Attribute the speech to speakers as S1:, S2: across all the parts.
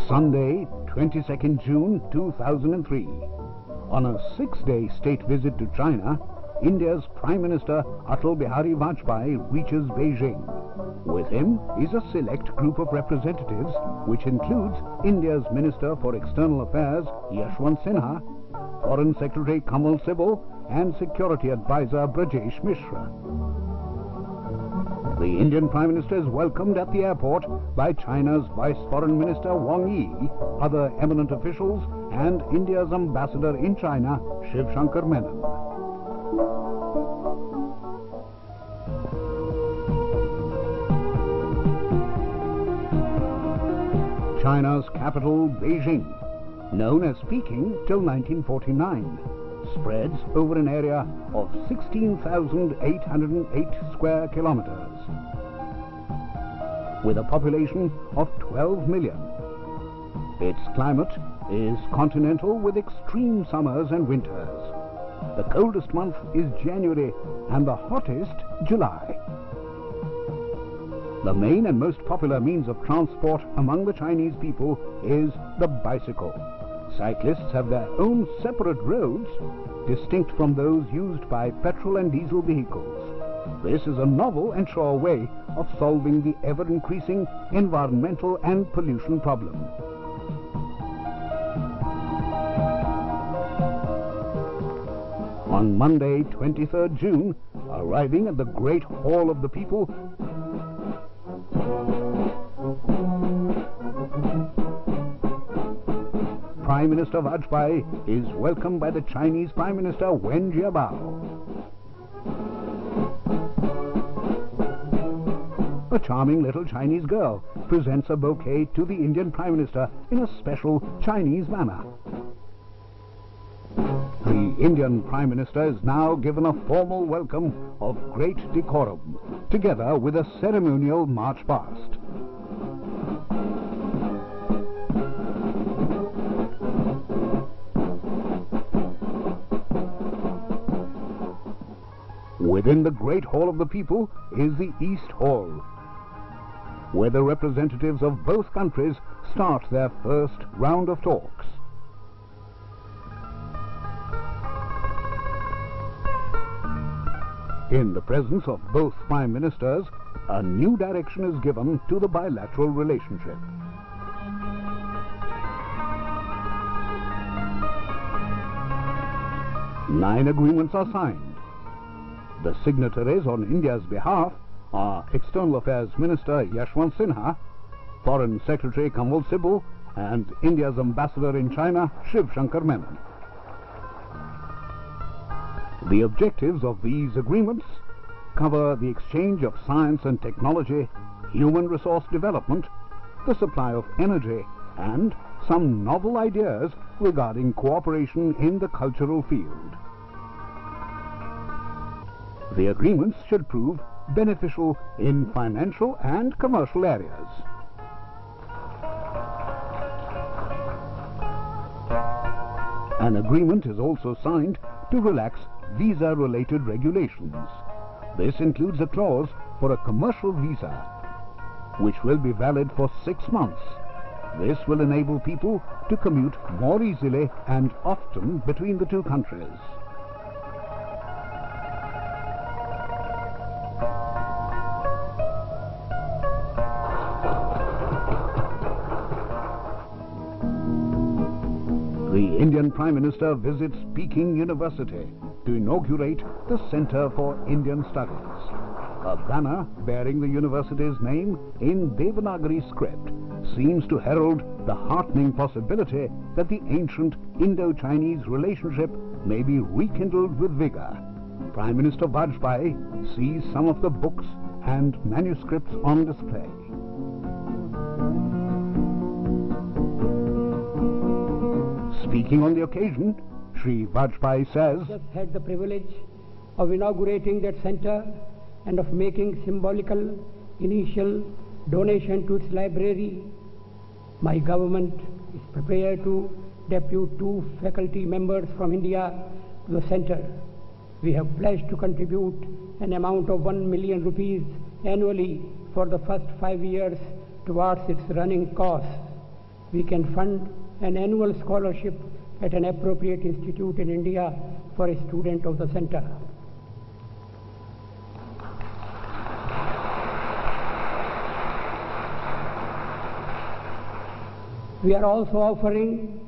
S1: Sunday, 22nd June 2003. On a 6-day state visit to China, India's Prime Minister Atal Vajpayee reaches Beijing. With him is a select group of representatives, which includes India's Minister for External Affairs Yashwant Sinha, Foreign Secretary Kamal Sibal, and Security Advisor Brajesh Mishra. The Indian Prime Minister is welcomed at the airport by China's Vice Foreign Minister Wang Yi, other eminent officials, and India's Ambassador in China, Shiv Shankar Menon. China's capital, Beijing, known as Peking till 1949, spreads over an area of 16,808 square kilometers. With a population of 12 million. Its climate is continental with extreme summers and winters. The coldest month is January and the hottest July. The main and most popular means of transport among the Chinese people is the bicycle. Cyclists have their own separate roads, distinct from those used by petrol and diesel vehicles. This is a novel and sure way of solving the ever-increasing environmental and pollution problem. On Monday, 23rd June, arriving at the Great Hall of the People, Prime Minister Vajpayee is welcomed by the Chinese Prime Minister Wen Jiabao. A charming little Chinese girl presents a bouquet to the Indian Prime Minister in a special Chinese manner. The Indian Prime Minister is now given a formal welcome of great decorum, together with a ceremonial march past. Within the Great Hall of the People is the East Hall, where the representatives of both countries start their first round of talks. In the presence of both Prime Ministers, a new direction is given to the bilateral relationship. Nine agreements are signed. The signatories on India's behalf are External Affairs Minister Yashwant Sinha, Foreign Secretary Kamal Sibal, and India's Ambassador in China, Shiv Shankar Menon. The objectives of these agreements cover the exchange of science and technology, human resource development, the supply of energy, and some novel ideas regarding cooperation in the cultural field. The agreements should prove beneficial in financial and commercial areas. An agreement is also signed to relax visa-related regulations. This includes a clause for a commercial visa, which will be valid for 6 months. This will enable people to commute more easily and often between the two countries. The Indian Prime Minister visits Peking University to inaugurate the Center for Indian Studies. A banner bearing the university's name in Devanagari script seems to herald the heartening possibility that the ancient Indo-Chinese relationship may be rekindled with vigor. Prime Minister Vajpayee sees some of the books and manuscripts on display. Speaking on the occasion, Shri Vajpayee says,
S2: just had the privilege of inaugurating that center and of making symbolical initial donation to its library. My government is prepared to depute 2 faculty members from India to the center. We have pledged to contribute an amount of 1 million rupees annually for the first 5 years towards its running costs. We can fund an annual scholarship at an appropriate institute in India for a student of the center. We are also offering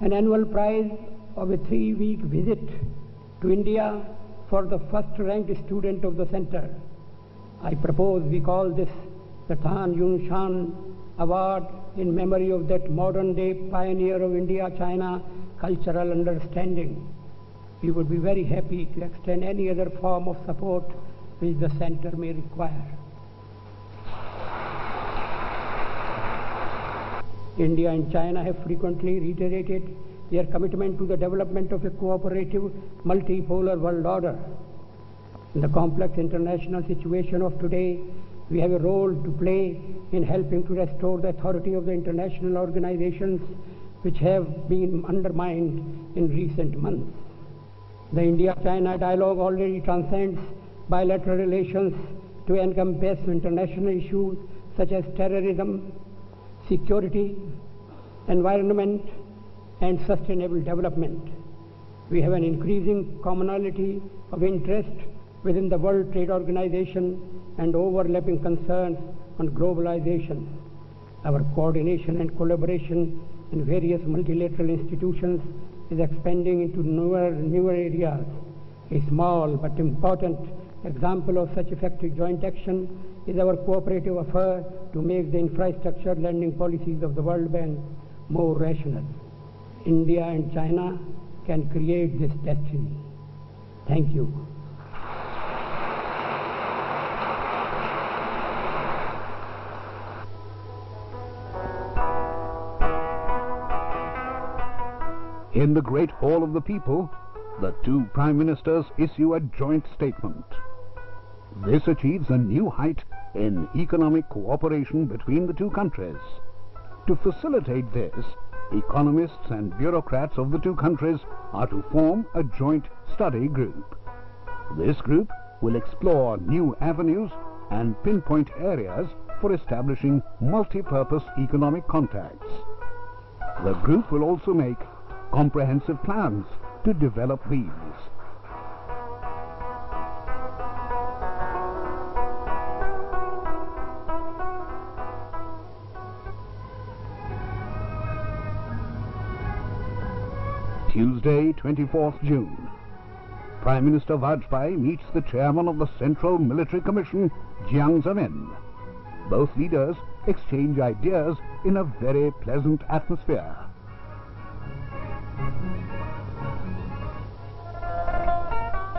S2: an annual prize of a 3-week visit to India for the first-ranked student of the center. I propose we call this the Tan Yun Shan Award in memory of that modern-day pioneer of India-China cultural understanding. We would be very happy to extend any other form of support which the center may require. India and China have frequently reiterated their commitment to the development of a cooperative multipolar world order. In the complex international situation of today, we have a role to play in helping to restore the authority of the international organizations which have been undermined in recent months. The India-China dialogue already transcends bilateral relations to encompass international issues such as terrorism, security, environment, and sustainable development. We have an increasing commonality of interest within the World Trade Organization and overlapping concerns on globalization. Our coordination and collaboration in various multilateral institutions is expanding into newer areas. A small but important example of such effective joint action is our cooperative effort to make the infrastructure lending policies of the World Bank more rational. India and China can create this destiny. Thank you.
S1: In the Great Hall of the People, the 2 Prime Ministers issue a joint statement. This achieves a new height in economic cooperation between the 2 countries. To facilitate this, economists and bureaucrats of the 2 countries are to form a joint study group. This group will explore new avenues and pinpoint areas for establishing multi-purpose economic contacts. The group will also make comprehensive plans to develop these. Tuesday, 24th June. Prime Minister Vajpayee meets the chairman of the Central Military Commission, Jiang Zemin. Both leaders exchange ideas in a very pleasant atmosphere.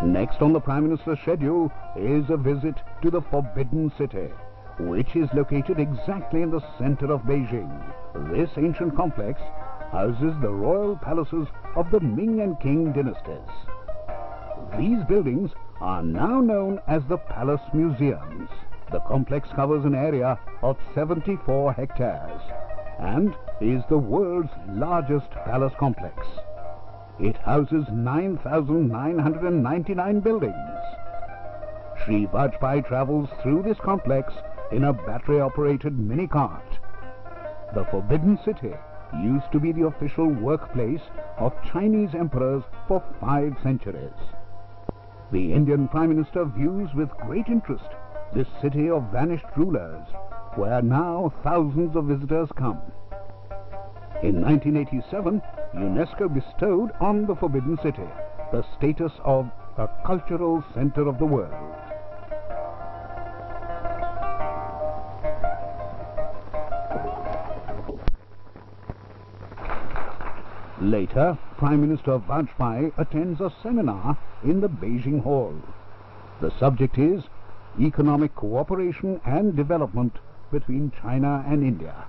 S1: Next on the Prime Minister's schedule is a visit to the Forbidden City, which is located exactly in the center of Beijing. This ancient complex houses the royal palaces of the Ming and Qing dynasties. These buildings are now known as the Palace Museums. The complex covers an area of 74 hectares and is the world's largest palace complex. It houses 9,999 buildings. Shri Vajpayee travels through this complex in a battery-operated mini-cart. The Forbidden City used to be the official workplace of Chinese emperors for 5 centuries. The Indian Prime Minister views with great interest this city of vanished rulers, where now thousands of visitors come. In 1987, UNESCO bestowed on the Forbidden City the status of a cultural center of the world. Later, Prime Minister Vajpayee attends a seminar in the Beijing Hall. The subject is economic cooperation and development between China and India.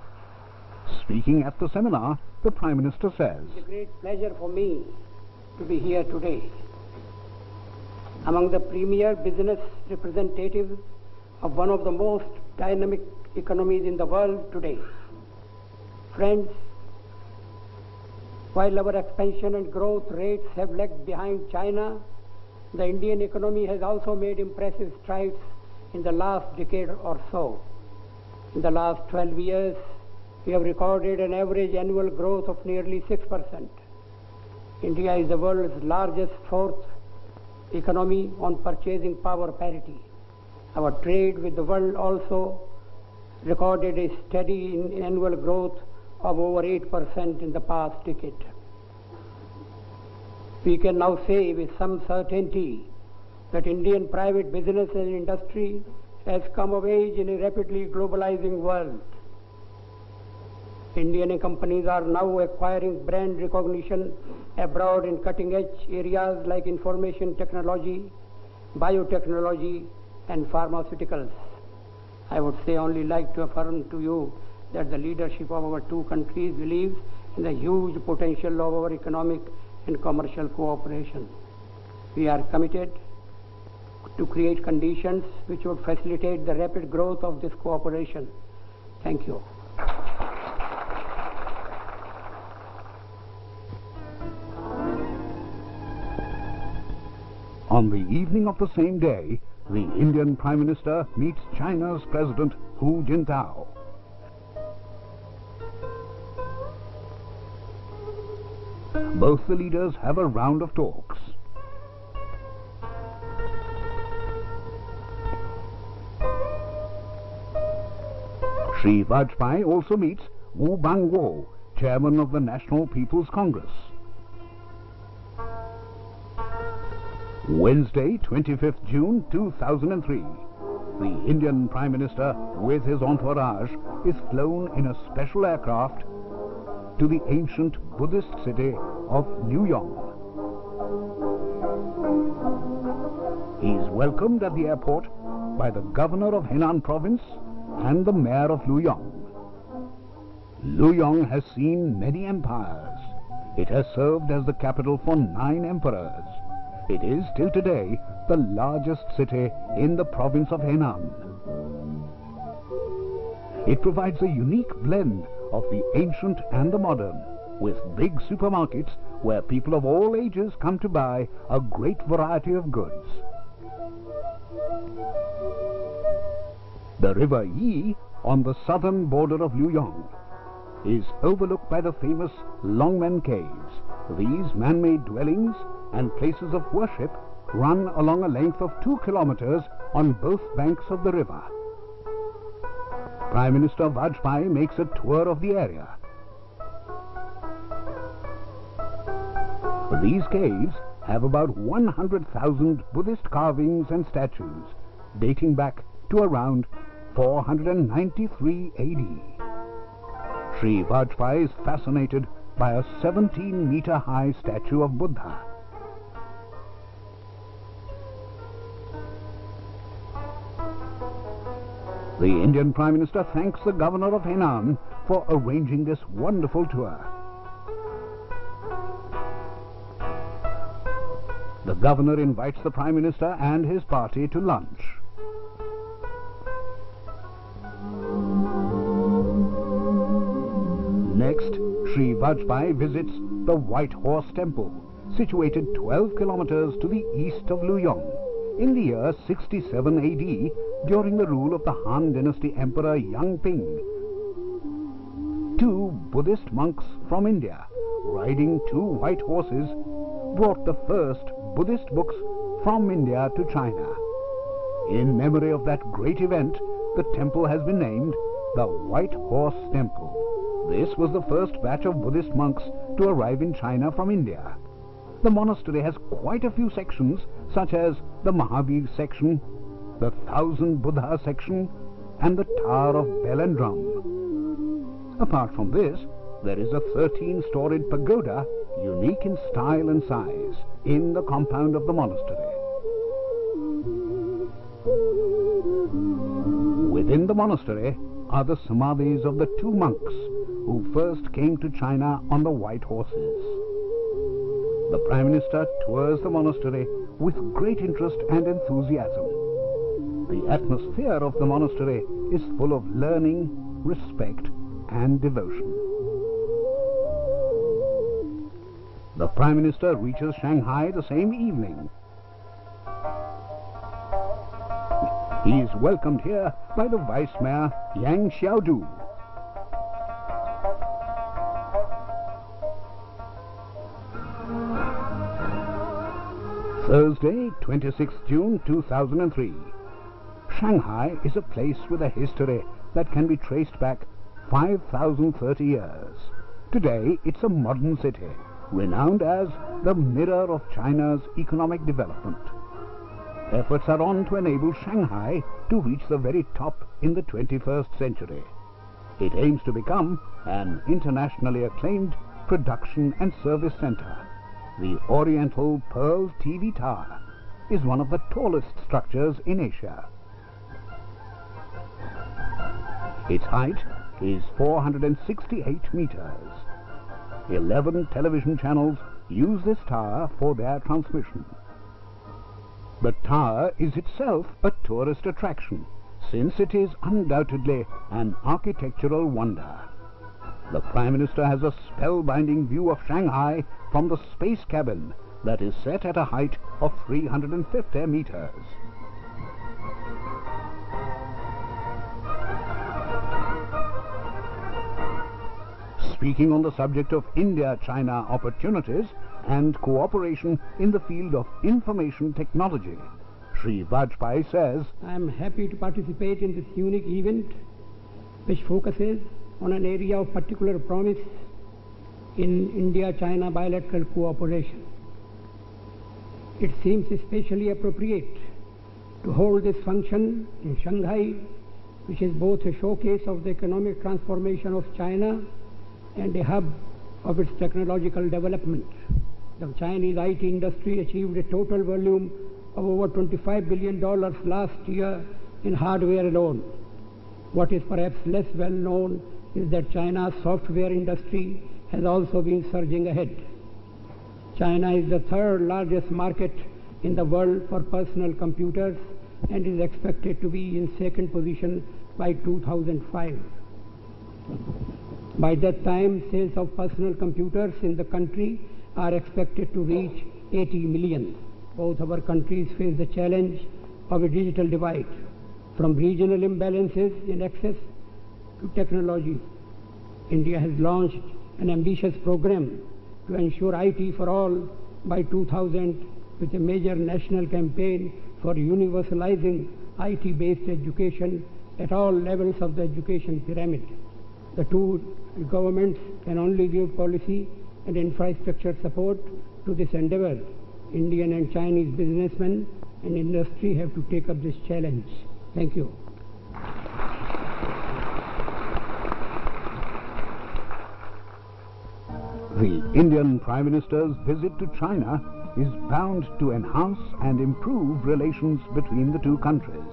S1: Speaking at the seminar, the Prime Minister says,
S2: "It's a great pleasure for me to be here today among the premier business representatives of one of the most dynamic economies in the world today. Friends, while our expansion and growth rates have lagged behind China, the Indian economy has also made impressive strides in the last decade or so. In the last 12 years, we have recorded an average annual growth of nearly 6%. India is the world's largest fourth economy on purchasing power parity. Our trade with the world also recorded a steady annual growth of over 8% in the past decade. We can now say with some certainty that Indian private business and industry has come of age in a rapidly globalizing world. Indian companies are now acquiring brand recognition abroad in cutting-edge areas like information technology, biotechnology, and pharmaceuticals. I would only like to affirm to you that the leadership of our two countries believes in the huge potential of our economic and commercial cooperation. We are committed to create conditions which would facilitate the rapid growth of this cooperation. Thank you.
S1: On the evening of the same day, the Indian Prime Minister meets China's President Hu Jintao. Both the leaders have a round of talks. Shri Vajpayee also meets Wu Bangwo, Chairman of the National People's Congress. Wednesday, 25th June 2003, the Indian Prime Minister with his entourage is flown in a special aircraft to the ancient Buddhist city of Luoyang. He is welcomed at the airport by the governor of Henan province and the mayor of Luoyang. Luoyang has seen many empires. It has served as the capital for 9 emperors. It is till today the largest city in the province of Henan. It provides a unique blend of the ancient and the modern, with big supermarkets where people of all ages come to buy a great variety of goods. The river Yi, on the southern border of Luoyang, is overlooked by the famous Longmen Caves. These man-made dwellings and places of worship run along a length of 2 kilometers on both banks of the river. Prime Minister Vajpayee makes a tour of the area. These caves have about 100,000 Buddhist carvings and statues dating back to around 493 AD. Shri Vajpayee is fascinated by a 17-meter-high statue of Buddha. The Indian Prime Minister thanks the governor of Henan for arranging this wonderful tour. The governor invites the Prime Minister and his party to lunch. Next, Shri Vajpayee visits the White Horse Temple, situated 12 kilometers to the east of Luoyang. In the year 67 AD, during the rule of the Han Dynasty Emperor Yangping, 2 Buddhist monks from India, riding 2 white horses, brought the first Buddhist books from India to China. In memory of that great event, the temple has been named the White Horse Temple. This was the first batch of Buddhist monks to arrive in China from India. The monastery has quite a few sections, such as the Mahavir section, the 1000 Buddha section, and the Tower of Bell and Drum. Apart from this, there is a 13-storied pagoda, unique in style and size, in the compound of the monastery. Within the monastery, are the samadhis of the two monks who first came to China on the white horses. The Prime Minister tours the monastery with great interest and enthusiasm. The atmosphere of the monastery is full of learning, respect, and devotion. The Prime Minister reaches Shanghai the same evening. He is welcomed here by the Vice Mayor Yang Xiaodu. Thursday, 26th June 2003. Shanghai is a place with a history that can be traced back 5,030 years. Today, it's a modern city, renowned as the mirror of China's economic development. Efforts are on to enable Shanghai to reach the very top in the 21st century. It aims to become an internationally acclaimed production and service center. The Oriental Pearl TV Tower is one of the tallest structures in Asia. Its height is 468 meters. 11 television channels use this tower for their transmission. The tower is itself a tourist attraction, since it is undoubtedly an architectural wonder. The Prime Minister has a spellbinding view of Shanghai from the space cabin that is set at a height of 350 meters. Speaking on the subject of India-China opportunities and cooperation in the field of information technology, Shri Vajpayee says,
S2: I am happy to participate in this unique event which focuses on an area of particular promise in India-China bilateral cooperation. It seems especially appropriate to hold this function in Shanghai, which is both a showcase of the economic transformation of China and a hub of its technological development. The Chinese IT industry achieved a total volume of over $25 billion last year in hardware alone. What is perhaps less well known is that China's software industry has also been surging ahead. China is the third largest market in the world for personal computers and is expected to be in second position by 2005. By that time, sales of personal computers in the country are expected to reach 80 million. Both our countries face the challenge of a digital divide, from regional imbalances in access to technology. India has launched an ambitious program to ensure IT for all by 2000 with a major national campaign for universalizing IT-based education at all levels of the education pyramid. The two governments can only give policy and infrastructure support to this endeavor. Indian and Chinese businessmen and industry have to take up this challenge. Thank you.
S1: The Indian Prime Minister's visit to China is bound to enhance and improve relations between the two countries.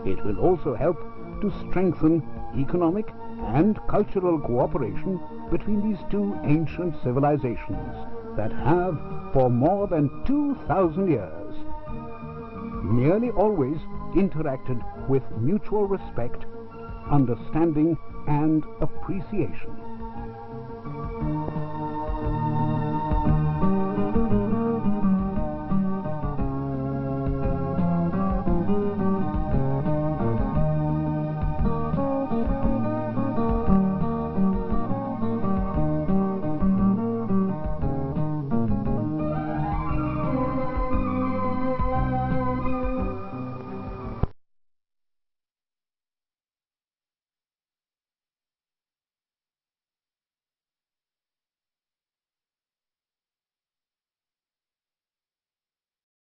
S1: It will also help to strengthen economic and cultural cooperation between these two ancient civilizations that have, for more than 2,000 years, nearly always interacted with mutual respect, understanding, and appreciation.